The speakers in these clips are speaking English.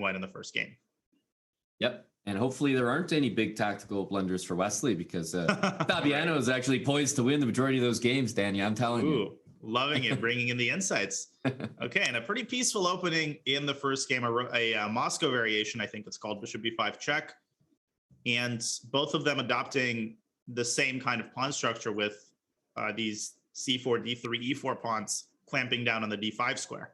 white in the first game. Yep. And hopefully there aren't any big tactical blunders for Wesley, because Fabiano is actually poised to win the majority of those games, Danny. I'm telling you. Loving it, bringing in the insights. Okay, and a pretty peaceful opening in the first game, a Moscow variation, I think it's called, bishop b5 check. And both of them adopting the same kind of pawn structure with these c4, d3, e4 pawns clamping down on the d5 square.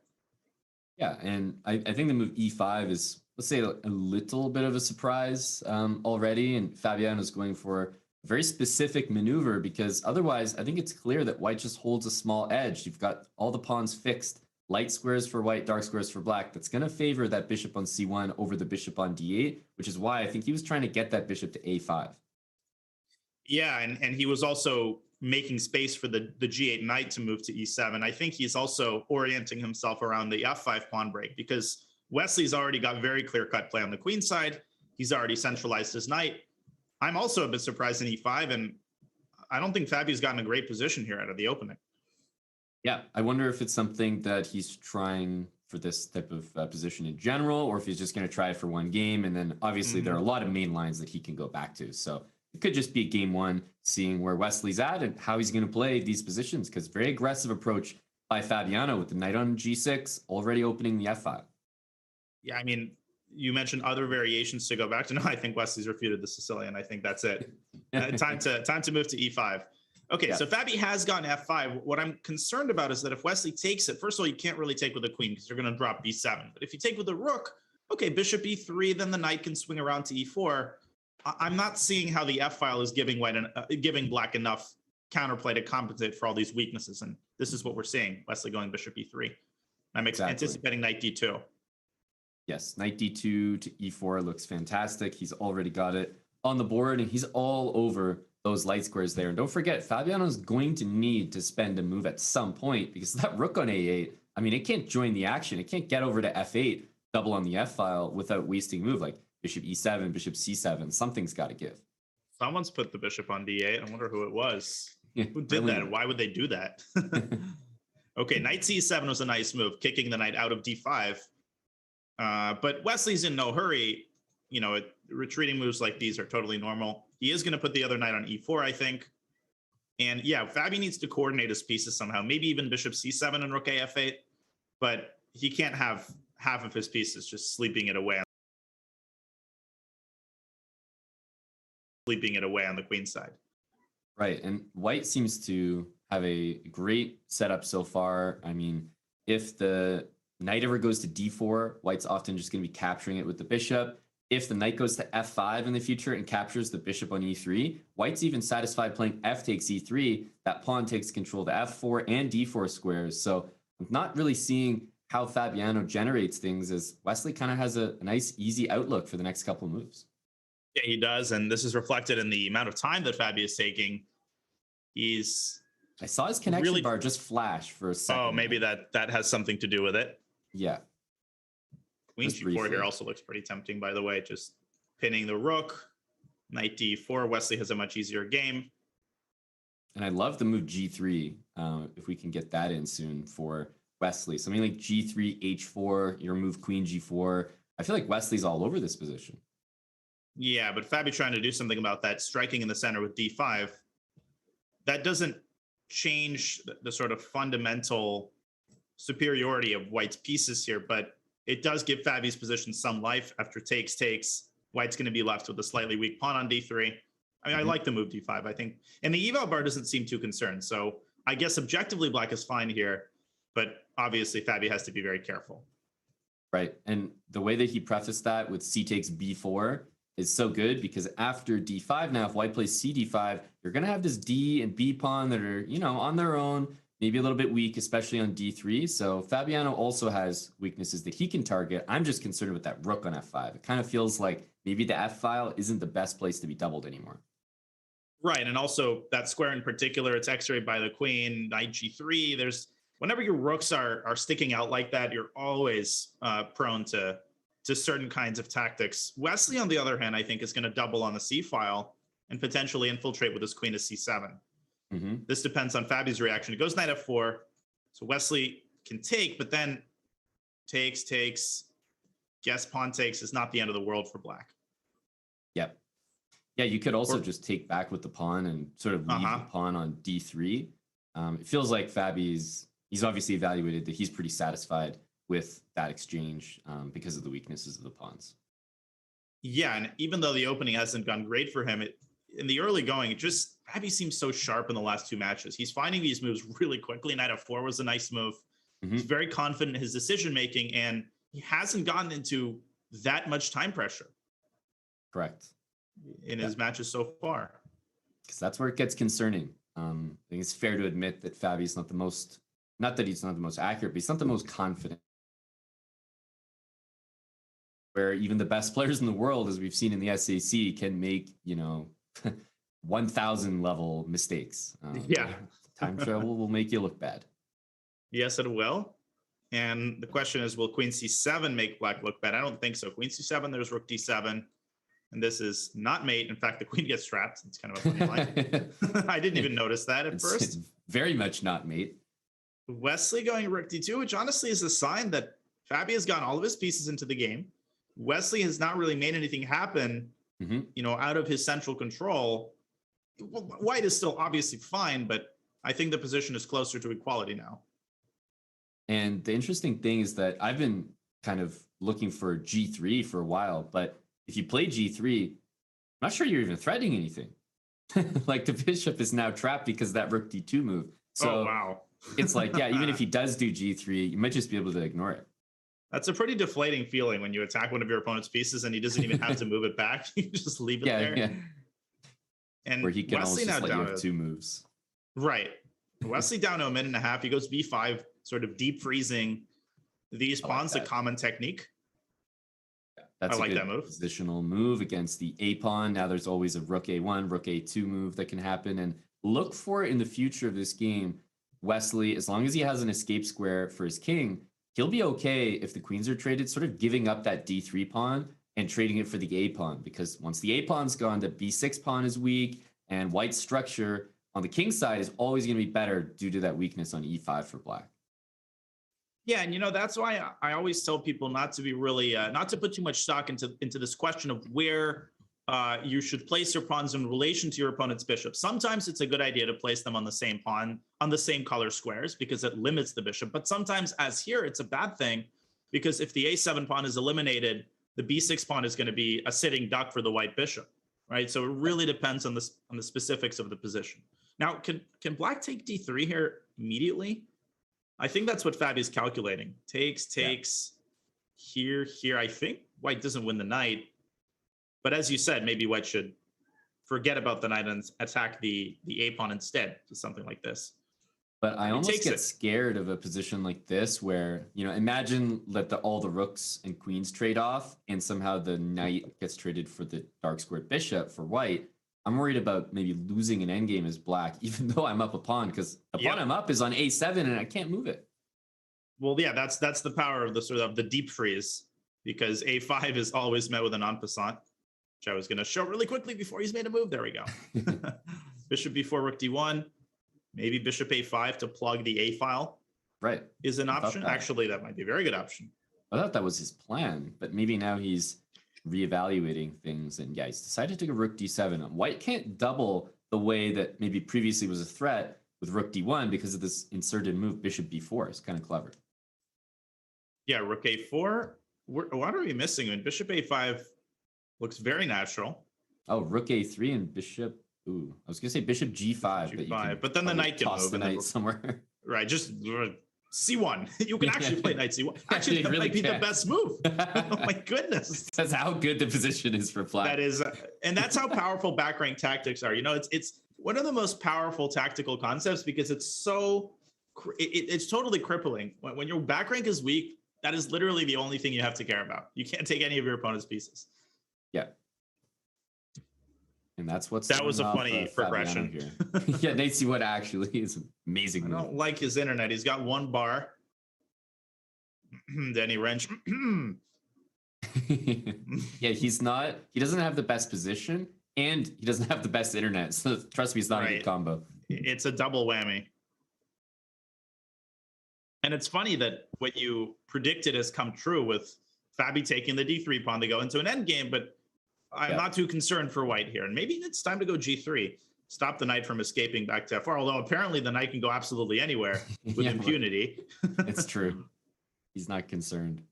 Yeah, and I think the move e5 is, let's say, a little bit of a surprise already. And Fabiano's going for a very specific maneuver, because otherwise I think it's clear that white just holds a small edge. You've got all the pawns fixed, light squares for white, dark squares for black. That's going to favor that bishop on c1 over the bishop on d8, which is why I think he was trying to get that bishop to a5. Yeah, and he was also making space for the g8 knight to move to e7. I think he's also orienting himself around the f5 pawn break, because Wesley's already got very clear-cut play on the queen side. He's already centralized his knight. I'm also a bit surprised in e5, and I don't think Fabio's gotten a great position here out of the opening. Yeah, I wonder if it's something that he's trying for this type of position in general, or if he's just going to try it for one game. And then obviously there are a lot of main lines that he can go back to. So it could just be game one, seeing where Wesley's at and how he's going to play these positions, because very aggressive approach by Fabiano with the knight on g6, already opening the f5. Yeah, I mean, you mentioned other variations to go back to. No, I think Wesley's refuted the Sicilian. I think that's it. Time to move to e5. Okay, so Fabi has gone f5. What I'm concerned about is that if Wesley takes it, first of all, you can't really take with the queen because you're going to drop b7. But if you take with the rook, okay, bishop e3, then the knight can swing around to e4. I'm not seeing how the f-file is giving giving black enough counterplay to compensate for all these weaknesses. And this is what we're seeing, Wesley going bishop e3. I'm anticipating knight d2. Yes, knight d2 to e4 looks fantastic. He's already got it on the board, and he's all over those light squares there. And don't forget, Fabiano's going to need to spend a move at some point, because that rook on a8, I mean, it can't join the action. It can't get over to f8, double on the f-file without wasting move, like bishop e7, bishop c7. Something's got to give. Someone's put the bishop on d8. I wonder who it was. Yeah, who did that? Why would they do that? Okay, knight c7 was a nice move, kicking the knight out of d5. But Wesley's in no hurry. You know, retreating moves like these are totally normal. He is going to put the other knight on e4, I think. And yeah, Fabi needs to coordinate his pieces somehow. Maybe even bishop c7 and rook a f8. But he can't have half of his pieces just sleeping it away on the queen side. Right, and white seems to have a great setup so far. I mean, if the knight ever goes to d4, white's often just going to be capturing it with the bishop. If the knight goes to f5 in the future and captures the bishop on e3, white's even satisfied playing f takes e3. That pawn takes control of the f4 and d4 squares. So I'm not really seeing how Fabiano generates things, as Wesley kind of has a nice, easy outlook for the next couple of moves. Yeah, he does, and this is reflected in the amount of time that Fabi is taking. I saw his connection bar just flash for a second. Oh, maybe that has something to do with it. Yeah. Queen g4 here also looks pretty tempting, by the way. Just pinning the rook, knight d4. Wesley has a much easier game. And I love the move g3, if we can get that in soon for Wesley. Something like g3, h4, your move queen g4. I feel like Wesley's all over this position. Yeah, but Fabi trying to do something about that, striking in the center with d5. That doesn't change the sort of fundamental superiority of white's pieces here, but it does give Fabi's position some life. After takes, white's going to be left with a slightly weak pawn on d3. I mean, I like the move d5, I think. And the eval bar doesn't seem too concerned. So I guess objectively black is fine here, but obviously Fabi has to be very careful. Right. And the way that he prefaced that with c takes b4 is so good, because after d5 now, if white plays c d5, you're going to have this d and b pawn that are, you know, on their own, maybe a little bit weak, especially on d3. So Fabiano also has weaknesses that he can target. I'm just concerned with that rook on f5. It kind of feels like maybe the f-file isn't the best place to be doubled anymore. Right, and also that square in particular, it's x-rayed by the queen, knight g3. Whenever your rooks are sticking out like that, you're always prone to certain kinds of tactics. Wesley, on the other hand, I think is going to double on the c-file and potentially infiltrate with his queen to c7. This depends on Fabi's reaction. It goes knight f4. So Wesley can take, but then takes, guess pawn takes is not the end of the world for black. Yep. Yeah, you could also just take back with the pawn and sort of leave the pawn on d3. It feels like he's obviously evaluated that he's pretty satisfied with that exchange because of the weaknesses of the pawns. Yeah, and even though the opening hasn't gone great for him, in the early going, Fabi seems so sharp in the last 2 matches. He's finding these moves really quickly. Knight f4 was a nice move. He's very confident in his decision making, and he hasn't gotten into that much time pressure. Correct. In his matches so far. Because that's where it gets concerning. I think it's fair to admit that Fabi's not that he's not the most accurate, but he's not the most confident. Where even the best players in the world, as we've seen in the SAC, can make, 1,000 level mistakes. Time travel will make you look bad. Yes, it will. And the question is, will queen c7 make black look bad? I don't think so. Queen c7, there's rook d7. And this is not mate. In fact, the queen gets trapped. It's kind of a funny line. I didn't even notice that at first. It's very much not mate. Wesley going rook d2, which honestly is a sign that Fabi has gotten all of his pieces into the game. Wesley has not really made anything happen, out of his central control. White is still obviously fine, but I think the position is closer to equality now. And the interesting thing is that I've been kind of looking for g3 for a while, but if you play g3, I'm not sure you're even threatening anything. Like the bishop is now trapped because of that rook d2 move. So wow. It's like, yeah, even if he does do g3, you might just be able to ignore it. That's a pretty deflating feeling when you attack one of your opponent's pieces and he doesn't even have to move it back. You just leave it there. Yeah. And where he can Wesley also now let you down have 2 moves. Right. Wesley down to a minute and a half. He goes b5, sort of deep freezing these pawns, a common technique. That's I like good that move. Positional move against the a pawn. Now there's always a rook a1, rook a2 move that can happen. And look for it in the future of this game. Wesley, as long as he has an escape square for his king, he'll be okay if the queens are traded, sort of giving up that d3 pawn and trading it for the a pawn. Because once the a pawn's gone, the b6 pawn is weak, and white's structure on the king side is always going to be better due to that weakness on e5 for black. Yeah, and that's why I always tell people not to be really, not to put too much stock into this question of where you should place your pawns in relation to your opponent's bishop. Sometimes it's a good idea to place them on the same pawn, on the same color squares, because it limits the bishop. But sometimes, as here, it's a bad thing, because if the a7 pawn is eliminated, the b6 pawn is going to be a sitting duck for the white bishop, right? So it really depends on the specifics of the position. Now, can black take d3 here immediately? I think that's what Fabi's calculating. Takes, here. I think white doesn't win the knight. But as you said, maybe white should forget about the knight and attack the a pawn instead, to something like this. But I almost get scared of a position like this where, imagine that all the rooks and queens trade off and somehow the knight gets traded for the dark squared bishop for white. I'm worried about maybe losing an endgame as black, even though I'm up a pawn, because the pawn I'm up is on a7 and I can't move it. Well, yeah, that's the power of the sort of the deep freeze, because a5 is always met with an en passant, which I was going to show really quickly before he's made a move. There we go. Bishop b4, rook d1, maybe bishop a5 to plug the a file. Right. Is an option. Actually, that might be a very good option. I thought that was his plan, but maybe now he's reevaluating things, and he's decided to go rook d7. White can't double the way that maybe previously was a threat with rook d1 because of this inserted move bishop b4. It's kind of clever. Yeah, rook a4. What are we missing? I mean, bishop a5 looks very natural. Oh, rook a3 and bishop. Ooh, I was gonna say bishop g5, but then the knight can move the knight somewhere. Right, just c1. You can actually play knight c1. Actually, that might be the best move. Oh my goodness. That's how good the position is for black. That is, and that's how powerful back rank tactics are. It's one of the most powerful tactical concepts because it's totally crippling. When your back rank is weak, that is literally the only thing you have to care about. You can't take any of your opponent's pieces. Yeah. And that's what's that was a funny progression here. Yeah, knight c1 actually is amazing. I don't like his internet. He's got one bar. Then he wrench. Yeah, he doesn't have the best position and he doesn't have the best internet. So trust me, it's not a good combo. It's a double whammy. And it's funny that what you predicted has come true with Fabi taking the d3 pawn to go into an endgame, but I'm not too concerned for white here. And maybe it's time to go g3. Stop the knight from escaping back to f4, although apparently the knight can go absolutely anywhere with impunity. It's true. He's not concerned.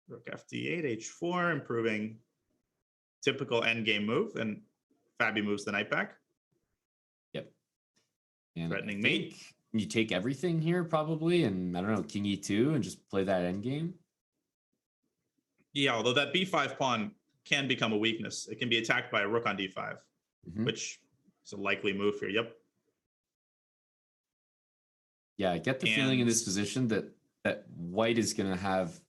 Rook fd8, h4, improving typical endgame move, and Fabi moves the knight back. Yep. And threatening mate. You take everything here probably, and I don't know, king e2 and just play that endgame. Yeah, although that b5 pawn can become a weakness. It can be attacked by a rook on d5, which is a likely move here. Yep. Yeah, I get the feeling in this position that white is going to have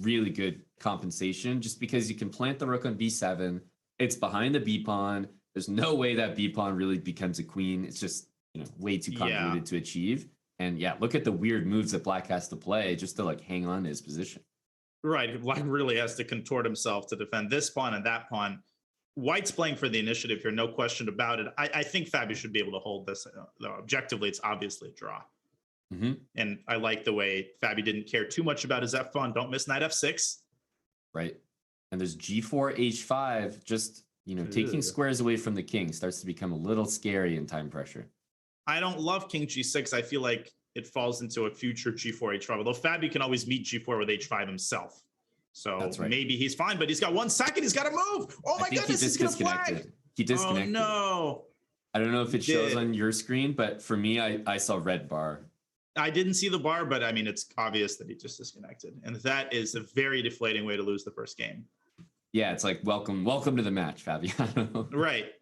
really good compensation just because you can plant the rook on b7. It's behind the b pawn. There's no way that b pawn really becomes a queen. It's just, you know, way too convoluted to achieve. And yeah, look at the weird moves that black has to play just to like hang on to his position. Right. Black really has to contort himself to defend this pawn and that pawn. White's playing for the initiative here, no question about it. I think Fabi should be able to hold this. Though objectively, it's obviously a draw. And I like the way Fabi didn't care too much about his f pawn. Don't miss knight f6. Right. And there's g4, h5, just, you know, taking squares away from the king starts to become a little scary in time pressure. I don't love king g6. I feel like it falls into a future g4, h5, although Fabi can always meet g4 with h5 himself. So maybe he's fine, but he's got 1 second. He's got to move. Oh my goodness, he's going to flag. He disconnected. Oh no. I don't know if it shows on your screen, but for me, I saw red bar. I didn't see the bar, but I mean, it's obvious that he just disconnected. And that is a very deflating way to lose the first game. Yeah, it's like, welcome to the match, Fabiano. Right.